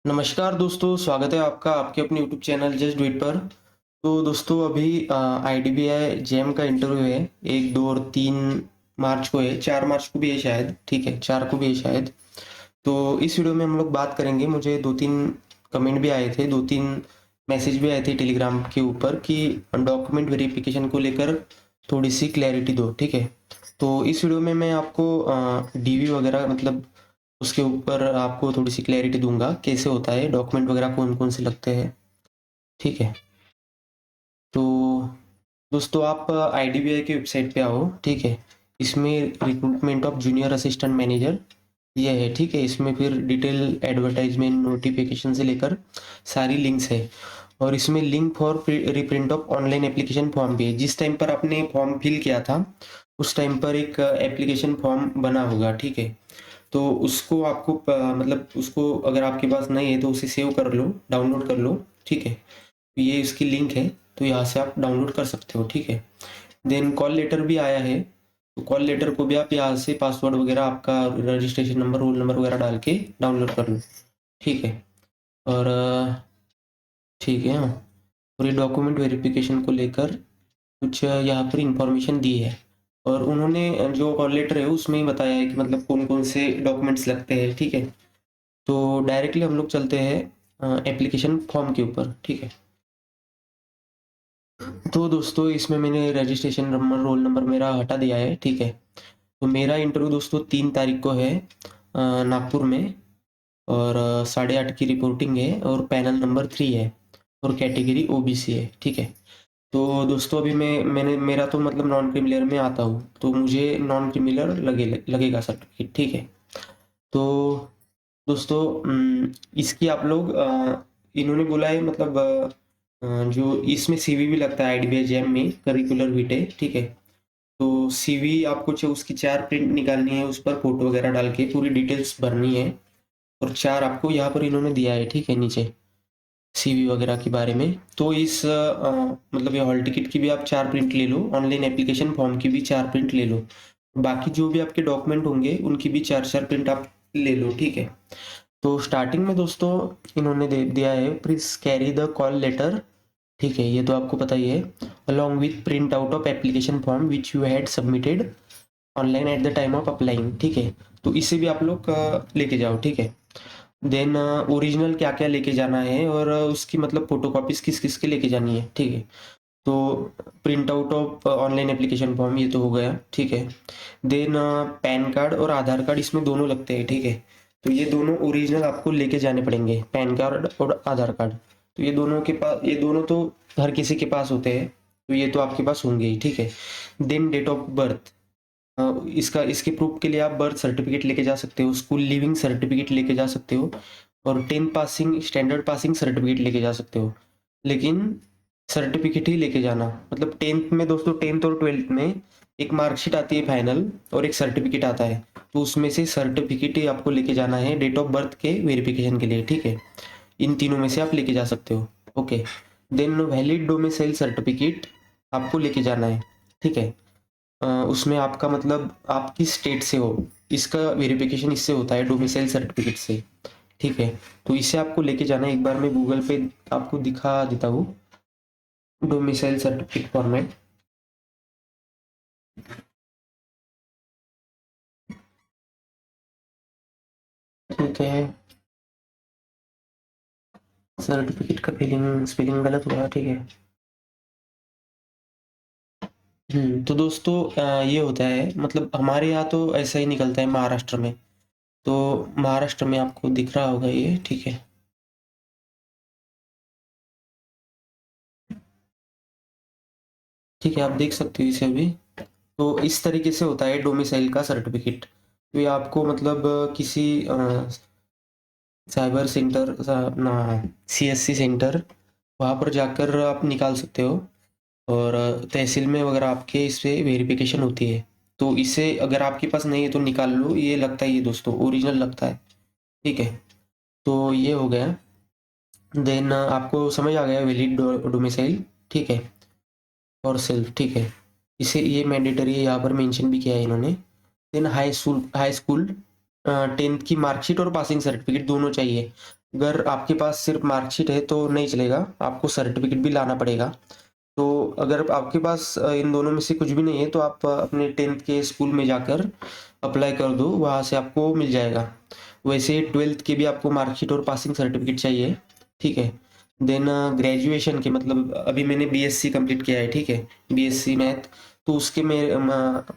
नमस्कार दोस्तों, स्वागत है आपका आपके अपने YouTube channel just do it पर। तो दोस्तों अभी आईडीबीआई जेईई का इंटरव्यू है 1, 2 और 3 मार्च को है, 4 मार्च को भी है शायद, ठीक है, 4 को भी है शायद। तो इस वीडियो में हम लोग बात करेंगे, मुझे 2-3 कमेंट भी आए थे, 2-3 मैसेज भी आए थे टेलीग्राम के ऊपर कि डॉक्यूमेंट वेरिफिकेशन को लेकर थोड़ी-सी क्लैरिटी दो, ठीक है। तो इस वीडियो में मैं आपको डीवी वगैरह मतलब उसके ऊपर आपको थोड़ी-सी क्लैरिटी दूँगा, कैसे होता है, डॉक्यूमेंट वगैरह कौन-कौन से लगते हैं, ठीक है। तो दोस्तों आप आईडीबीआई की वेबसाइट पे आओ, ठीक है। इसमें recruitment of junior assistant manager ये है, ठीक है। इसमें फिर डिटेल एडवर्टाइजमेंट नोटिफिकेशन से लेकर सारी लिंक्स है और इसमें link for reprint of online application form भी है। जिस टाइम पर आपने फॉर्म फिल किया था, उस टाइम पर एक एप्लीकेशन फॉर्म बना होगा, ठीक है। तो उसको आपको मतलब उसको अगर आपके पास नहीं है तो उसे सेव कर लो, डाउनलोड कर लो, ठीक है। ये इसकी लिंक है, तो यहाँ से आप डाउनलोड कर सकते हो, ठीक है। देन कॉल लेटर भी आया है, तो कॉल लेटर को भी आप यहाँ से पासवर्ड वगैरह आपका रजिस्ट्रेशन नंबर, रोल नंबर वगैरह डाल के डाउनलोड कर लो, ठीक है। और ठीक है, हाँ। और ये डॉक्यूमेंट वेरिफिकेशन को लेकर कुछ यहाँ पर इंफॉर्मेशन दी है और उन्होंने जो कॉल लेटर है उसमें ही बताया है कि मतलब कौन-कौन से डॉक्यूमेंट्स लगते हैं, ठीक है। तो डायरेक्टली हम लोग चलते हैं एप्लीकेशन फॉर्म के ऊपर, ठीक है। तो दोस्तों इसमें मैंने रजिस्ट्रेशन नंबर, रोल नंबर मेरा हटा दिया है, ठीक है। तो मेरा इंटरव्यू दोस्तों 3 तारीख को है नागपुर में और 8:30 की रिपोर्टिंग है और पैनल नंबर 3 है और कैटेगरी ओबीसी है, ठीक है। तो दोस्तों अभी मैंने मेरा तो मतलब नॉन क्रीमिलियर में आता हूँ, तो मुझे नॉन क्रीमिलियर लगेगा सर्टिफिकेट, ठीक है। तो दोस्तों इसकी आप लोग इन्होंने बोला है मतलब जो इसमें सीवी भी लगता है आईडीबीआई जैम में करिकुलर वीटे, ठीक है। तो सीवी आपको उसकी 4 प्रिंट निकालनी है, उस पर फोटो वगैरह डाल के पूरी डिटेल्स भरनी है और 4 आपको यहाँ पर इन्होंने दिया है, ठीक है, नीचे सीवी वगैरह के बारे में। तो इस मतलब ये हॉल टिकट की भी आप 4 प्रिंट ले लो, ऑनलाइन एप्लीकेशन फॉर्म की भी 4 प्रिंट ले लो। बाकी जो भी आपके डॉक्यूमेंट होंगे उनकी भी 4-4 प्रिंट आप ले लो, ठीक है। तो स्टार्टिंग में दोस्तों इन्होंने दे दिया है please carry the call letter, ठीक है, ये तो आपको पता ही है, along with print out of application form which you had submitted online at the time of applying, ठीक है। तो इसे भी आप लोग लेके जाओ, ठीक है। देन ओरिजिनल क्या क्या लेके जाना है और उसकी मतलब फोटोकॉपीज किस किस के लेके जानी है, ठीक है। तो print out of online application form ये तो हो गया, ठीक है। देन पैन कार्ड और आधार कार्ड इसमें दोनों लगते हैं, ठीक है। तो ये दोनों ओरिजिनल आपको लेके जाने पड़ेंगे, पैन कार्ड और आधार कार्ड। तो ये दोनों तो हर किसी के पास होते हैं, तो ये तो आपके पास होंगे ही, ठीक है। देन डेट ऑफ बर्थ, इसका इसके प्रूफ के लिए आप बर्थ सर्टिफिकेट लेके जा सकते हो, स्कूल लिविंग सर्टिफिकेट लेके जा सकते हो और 10th passing standard passing certificate लेके जा सकते हो। लेकिन सर्टिफिकेट ही लेके जाना, मतलब 10th में दोस्तों, 10th और 12th में एक मार्कशीट आती है फाइनल और एक सर्टिफिकेट आता है, तो उसमें से सर्टिफिकेट ही आपको लेके जाना है डेट ऑफ बर्थ के वेरिफिकेशन के लिए, ठीक है। इन तीनों में से आप लेके जा सकते हो, okay. Then valid domicile certificate आपको लेके जाना है, ठीक है। उसमें आपका मतलब आप किस स्टेट से हो, इसका वेरिफिकेशन इससे होता है, डोमिसाइल सर्टिफिकेट से, ठीक है। तो इसे आपको लेके जाना है, एक बार मैं गूगल पे आपको दिखा देता हूँ डोमिसाइल सर्टिफिकेट फॉर्मेट, ठीक है। सर्टिफिकेट का फिलिंग स्पेलिंग गलत हुआ, ठीक है। तो दोस्तों ये होता है, मतलब हमारे यहाँ तो ऐसा ही निकलता है महाराष्ट्र में। तो महाराष्ट्र में आपको दिख रहा होगा ये, ठीक है। ठीक है, आप देख सकते हो इसे अभी। तो इस तरीके से होता है डोमिसाइल का सर्टिफिकेट। तो ये आपको मतलब किसी साइबर सेंटर ना सीएससी सेंटर, वहाँ पर जाकर आप निकाल सकते हो और तहसील में वगैरह आपके इससे वेरिफिकेशन होती है। तो इसे अगर आपके पास नहीं है तो निकाल लो, ये लगता है, ये दोस्तों ओरिजिनल लगता है, ठीक है। तो ये हो गया। देन आपको समझ आ गया वैलिड डोमिसाइल, ठीक है, और सेल्फ, ठीक है। इसे ये मैंडेटरी है, यहाँ पर मेंशन भी किया है इन्होंने। देन हाई स्कूल 10th की मार्कशीट और पासिंग सर्टिफिकेट दोनों चाहिए। अगर आपके पास सिर्फ मार्कशीट है तो नहीं चलेगा, आपको सर्टिफिकेट भी लाना पड़ेगा। तो अगर आपके पास इन दोनों में से कुछ भी नहीं है तो आप अपने 10th के स्कूल में जाकर अप्लाई कर दो, वहाँ से आपको मिल जाएगा। वैसे 12th के भी आपको मार्कशीट और पासिंग सर्टिफिकेट चाहिए, ठीक है। देन ग्रेजुएशन के मतलब अभी मैंने बीएससी कंप्लीट किया है, ठीक है, बीएससी मैथ। तो उसके में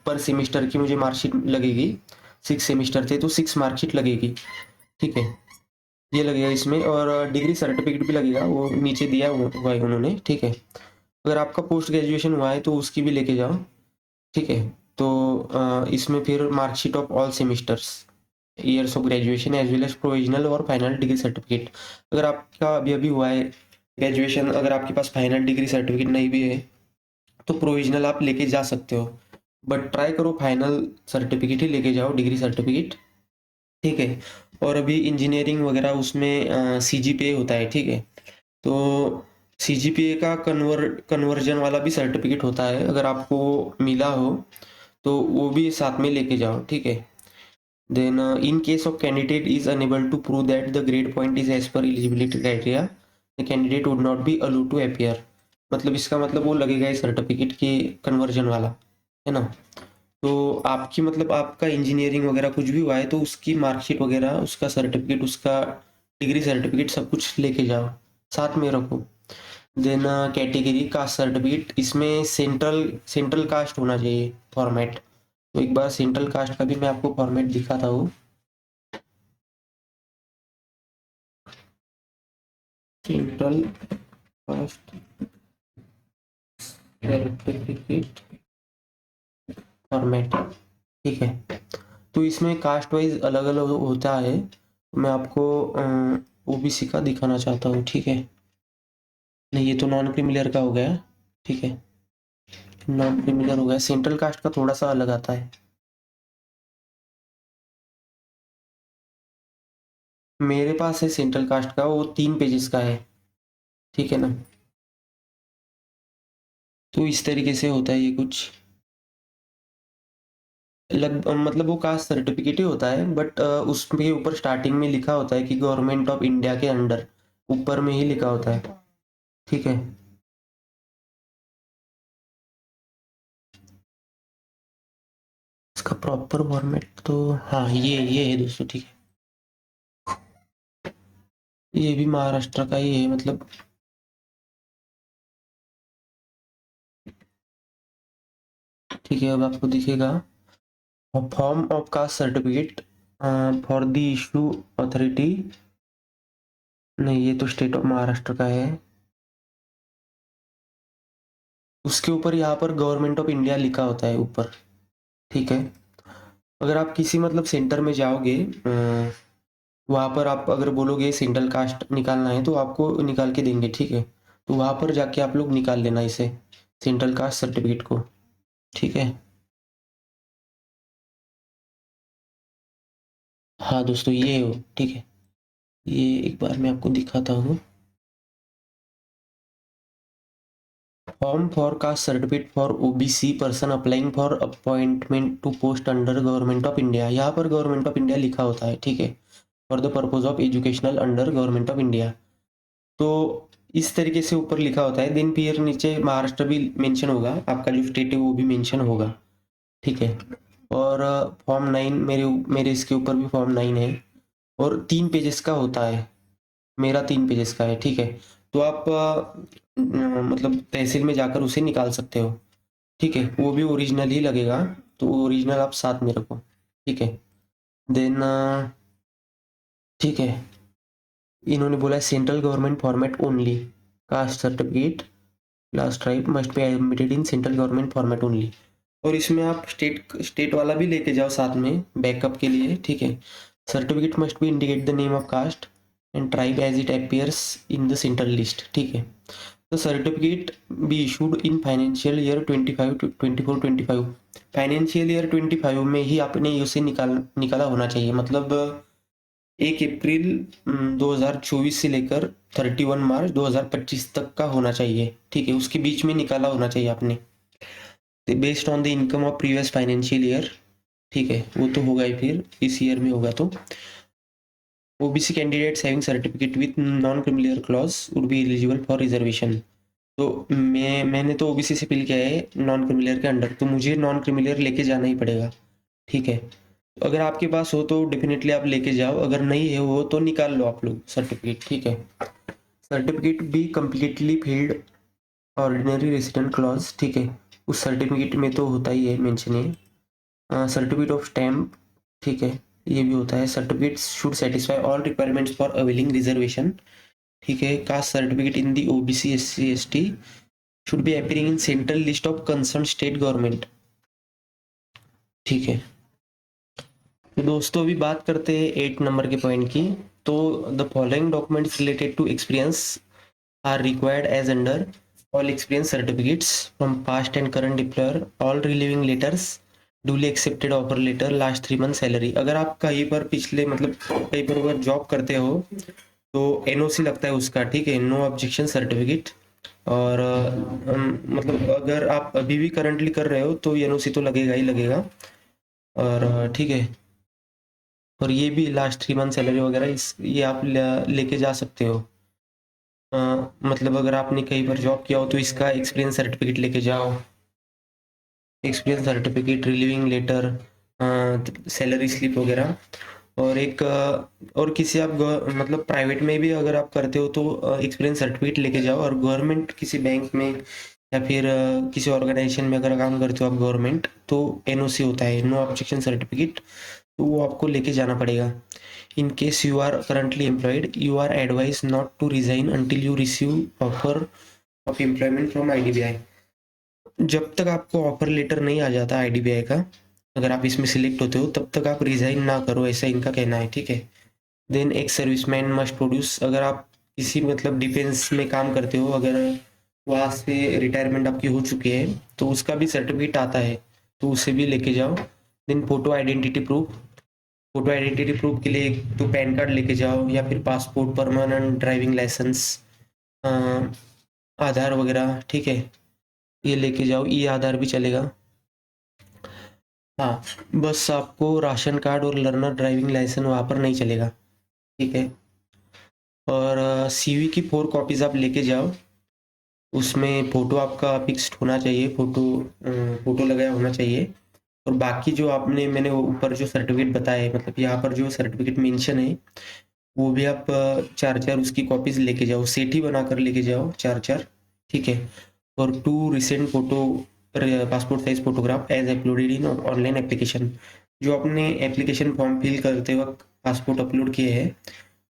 पर सेमेस्टर की मुझे मार्कशीट लगेगी, 6 सेमेस्टर थे तो 6 मार्कशीट लगेगी, ठीक है। ये लगेगा इसमें, और डिग्री सर्टिफिकेट भी लगेगा, वो नीचे दिया हुआ है उन्होंने, ठीक है। अगर आपका पोस्ट ग्रेजुएशन हुआ है तो उसकी भी लेके जाओ, ठीक है। तो इसमें फिर marksheet of all semesters, years of graduation as well as provisional और फाइनल डिग्री सर्टिफिकेट। अगर आपका अभी अभी हुआ है ग्रेजुएशन, अगर आपके पास फाइनल डिग्री सर्टिफिकेट नहीं भी है तो प्रोविजनल आप लेके जा सकते हो, बट ट्राई करो फाइनल सर्टिफिकेट ही लेके जाओ, डिग्री सर्टिफिकेट, ठीक है। और अभी इंजीनियरिंग वगैरह उसमें सीजीपीए होता है, ठीक है। तो सीजीपीए का कन्वर्जन वाला भी सर्टिफिकेट होता है, अगर आपको मिला हो तो वो भी साथ में लेके जाओ, ठीक है। Then in case of candidate is unable to prove that the grade point is as per eligibility criteria, the candidate would not be allowed to appear. मतलब इसका मतलब वो लगेगा इस सर्टिफिकेट के कन्वर्जन वाला, है ना। तो आपकी मतलब आपका इंजीनियरिंग वगैरह कुछ भी हुआ है तो उसकी मार्कशीट वगैरह, उसका सर्टिफिकेट, उसका डिग्री सर्टिफिकेट सब कुछ लेके जाओ, साथ में रखो। देन कैटेगरी कास्ट सर्टिफिकेट, इसमें सेंट्रल सेंट्रल कास्ट होना चाहिए फॉर्मेट। तो एक बार सेंट्रल कास्ट का भी मैं आपको फॉर्मेट दिखाता हूँ। सेंट्रल कास्ट सर्टिफिकेट फॉर्मेट, ठीक है। तो इसमें कास्ट वाइज अलग अलग होता है, मैं आपको ओबीसी का दिखाना चाहता हूँ, ठीक है। नहीं, ये तो नॉन क्रिमिलियर का हो गया, ठीक है, नॉन क्रिमिलियर हो गया। सेंट्रल कास्ट का थोड़ा सा अलग आता है, मेरे पास है सेंट्रल कास्ट का, वो 3 पेजेस का है, ठीक है ना। तो इस तरीके से होता है ये कुछ, मतलब वो कास्ट सर्टिफिकेट ही होता है, बट उसके ऊपर स्टार्टिंग में लिखा होता है कि गवर्नमेंट ऑफ इंडिया के अंडर, ऊपर में ही लिखा होता है, ठीक है। इसका प्रॉपर फॉर्मेट तो, हाँ ये है दोस्तों, ठीक है, ये भी महाराष्ट्र का ही है मतलब। ठीक है, अब आपको दिखेगा form of cast certificate for the issue authority. नहीं, ये तो स्टेट ऑफ महाराष्ट्र का है, उसके ऊपर यहाँ पर गवर्नमेंट ऑफ इंडिया लिखा होता है ऊपर, ठीक है। अगर आप किसी मतलब सेंटर में जाओगे, वहाँ पर आप अगर बोलोगे सेंट्रल कास्ट निकालना है तो आपको निकाल के देंगे, ठीक है। तो वहाँ पर जाके आप लोग निकाल लेना इसे, सेंट्रल कास्ट सर्टिफिकेट को, ठीक है। हाँ दोस्तों, ये हो, ठीक है। ये एक बार मैं आपको दिखाता हूँ, form for caste certificate for OBC person applying for appointment to post under government of India, यहाँ पर गवर्नमेंट ऑफ इंडिया लिखा होता है, ठीक है। For the purpose of educational under government of India, तो इस तरीके से ऊपर लिखा होता है। देन फिर नीचे महाराष्ट्र भी मेंशन होगा, आपका जो स्टेट है वो भी मेंशन होगा, ठीक है। और फॉर्म 9, मेरे मेरे इसके ऊपर भी फॉर्म 9 है, और 3 पेजेस का होता है, मेरा 3 पेजेस का है, ठीक है। तो आप मतलब तहसील में जाकर उसे निकाल सकते हो, ठीक है, वो भी ओरिजिनल ही लगेगा, तो ओरिजिनल आप साथ में रखो, ठीक है। देन ठीक है, इन्होंने बोला central government format only, caste certificate last tribe must be admitted in central government format only. और इसमें आप स्टेट स्टेट वाला भी लेके जाओ साथ में बैकअप के लिए, ठीक है। Certificate must be indicate the name of caste and tribe as it appears in the central list, ठीक है। तो certificate be issued in financial year 25 टू 24-25, फाइनेंशियल ईयर 25 में ही आपने उसे निकाला होना चाहिए, मतलब 1 अप्रैल 2024 से लेकर 31 मार्च 2025 तक का होना चाहिए, ठीक है, उसके बीच में निकाला होना चाहिए आपने, based on the income of previous financial year, ठीक है। वो तो होगा ही फिर इस ईयर में होगा तो। OBC candidates having certificate with non criminal clause would be eligible for reservation. तो मैंने तो ओबीसी से फिल किया है नॉन क्रिमिनल के अंडर, तो मुझे नॉन क्रिमिनल लेके जाना ही पड़ेगा, ठीक है। तो अगर आपके पास हो तो डेफिनेटली आप लेके जाओ, अगर नहीं है वो तो निकाल लो आप लोग सर्टिफिकेट, ठीक है। Certificate be completely field ordinary resident clause, ठीक है, उस सर्टिफिकेट में तो होता ही है मेंशन है। सर्टिफिकेट ऑफ स्टैम्प, ठीक है, ये भी होता है। Certificate should satisfy all requirements for availing reservation, ठीक है। Caste certificate in the OBC SC ST should be appearing in central list of concern state government, ठीक है। तो दोस्तों अभी बात करते हैं 8 नंबर के पॉइंट की। तो the following documents related to experience are required as under all experience certificates from past and current employer, all relieving letters, duly accepted offer letter, last 3 months salary। अगर आप कहीं पर पिछले मतलब कहीं पर अगर जॉब करते हो तो एनओसी लगता है उसका, ठीक है, नो ऑब्जेक्शन सर्टिफिकेट। और मतलब अगर आप अभी भी करंटली कर रहे हो तो एनओसी तो लगेगा ही लगेगा। और ठीक है, और ये भी लास्ट 3 मंथ सैलरी वगैरह इस ये आप लेके जा सकते हो। मतलब अगर आपने कहीं पर जॉब किया हो तो इसका एक्सपीरियंस सर्टिफिकेट लेके जाओ, experience certificate, relieving letter, salary slip वगैरह। और एक और किसी आप मतलब प्राइवेट में भी अगर आप करते हो तो एक्सपीरियंस सर्टिफिकेट लेके जाओ। और गवर्नमेंट किसी बैंक में या फिर किसी ऑर्गेनाइजेशन में अगर काम करते हो आप गवर्नमेंट, तो एनओसी होता है, नो ऑब्जेक्शन सर्टिफिकेट, तो वो आपको लेके जाना पड़ेगा। In case you are currently employed you are advise not to resign until you receive offer of employment from IDBI. जब तक आपको ऑफर लेटर नहीं आ जाता आईडीबीआई का, अगर आप इसमें सिलेक्ट होते हो तब तक आप रिजाइन ना करो, ऐसा इनका कहना है, ठीक है। देन एक सर्विसमैन मस्ट प्रोड्यूस, अगर आप किसी मतलब डिफेंस में काम करते हो, अगर वहाँ से रिटायरमेंट आपकी हो चुकी है तो उसका भी सर्टिफिकेट आता है, तो उसे भी लेके जाओ। Then photo identity proof, photo identity proof के लिए एक तो पैन कार्ड लेके जाओ या फिर पासपोर्ट, परमानेंट ड्राइविंग लाइसेंस, आधार वगैरह, ठीक है, ये लेके जाओ। ई आधार भी चलेगा। हाँ, बस आपको राशन कार्ड और लर्नर ड्राइविंग लाइसेंस वहाँ पर नहीं चलेगा, ठीक है। और सीवी की 4 कॉपीज आप लेके जाओ, उसमें फ़ोटो आपका फिक्स्ड होना चाहिए, फ़ोटो लगाया होना चाहिए। और बाकी जो आपने मैंने ऊपर जो सर्टिफिकेट बताया है, मतलब यहाँ पर जो सर्टिफिकेट मेंशन है वो भी आप 4-4 उसकी कॉपीज लेके जाओ, सेट ही बनाकर लेके जाओ 4-4, ठीक है। और 2 recent photo passport size photograph as uploaded in online application, जो आपने एप्लीकेशन फॉर्म फिल करते वक्त पासपोर्ट अपलोड किए हैं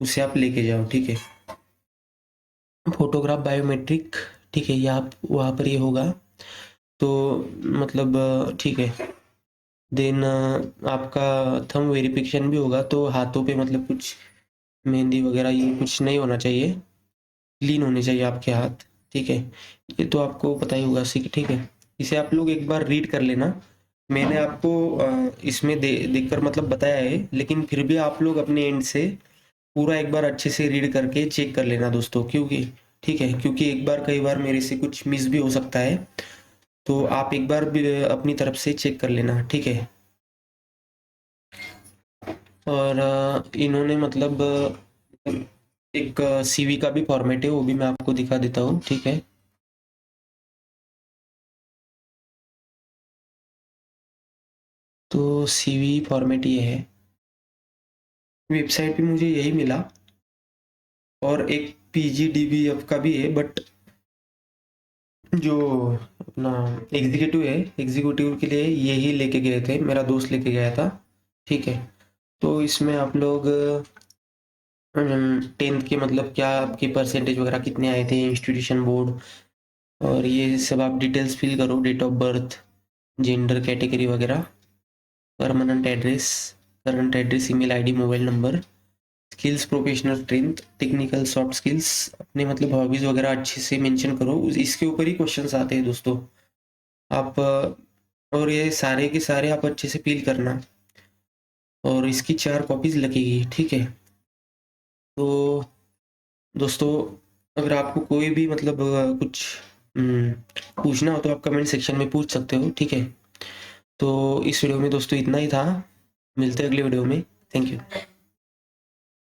उसे आप लेके जाओ, ठीक है। फोटोग्राफ बायोमेट्रिक, ठीक है, ये आप वहाँ पर ये होगा, तो मतलब ठीक है। देन आपका थंब वेरिफिकेशन भी होगा, तो हाथों पे मतलब कुछ मेहंदी वगैरह ये कुछ नहीं होना चाहिए, क्लीन होने चाहिए आपके हाथ, ठीक है। ये तो आपको पता ही होगा ठीक है। इसे आप लोग एक बार रीड कर लेना, मैंने आपको इसमें देखकर मतलब बताया है, लेकिन फिर भी आप लोग अपने एंड से पूरा एक बार अच्छे से रीड करके चेक कर लेना दोस्तों, क्योंकि ठीक है, क्योंकि एक बार कई बार मेरे से कुछ मिस भी हो सकता है, तो आप एक बार भी अपनी तरफ से चेक कर लेना, ठीक है। और इन्होंने मतलब एक सीवी का भी फॉर्मेट है, वो भी मैं आपको दिखा देता हूँ, ठीक है। तो सीवी फॉर्मेट ये है, वेबसाइट पे मुझे यही मिला। और एक पीजीडीबीएफ का भी है, बट जो अपना एग्जीक्यूटिव है, एग्जीक्यूटिव के लिए यही लेके गए थे, मेरा दोस्त लेके गया था, ठीक है। तो इसमें आप लोग 10th के मतलब क्या आपकी परसेंटेज वगैरह कितने आए थे, इंस्टीट्यूशन बोर्ड, और ये सब आप डिटेल्स फिल करो, date of birth, gender category वगैरह, permanent address, current address, email ID, mobile number, skills, professional strength, technical soft skills, अपने मतलब हॉबीज वगैरह अच्छे से मेंशन करो, इसके ऊपर ही क्वेश्चंस आते हैं दोस्तों। आप और ये सारे के सारे आप अच्छे से फिल करना, और इसकी 4 कॉपीज लगेगी, ठीक है। तो दोस्तों अगर आपको कोई भी मतलब कुछ पूछना हो तो आप कमेंट सेक्शन में पूछ सकते हो, ठीक है। तो इस वीडियो में दोस्तों इतना ही था, मिलते हैं अगले वीडियो में, थैंक यू।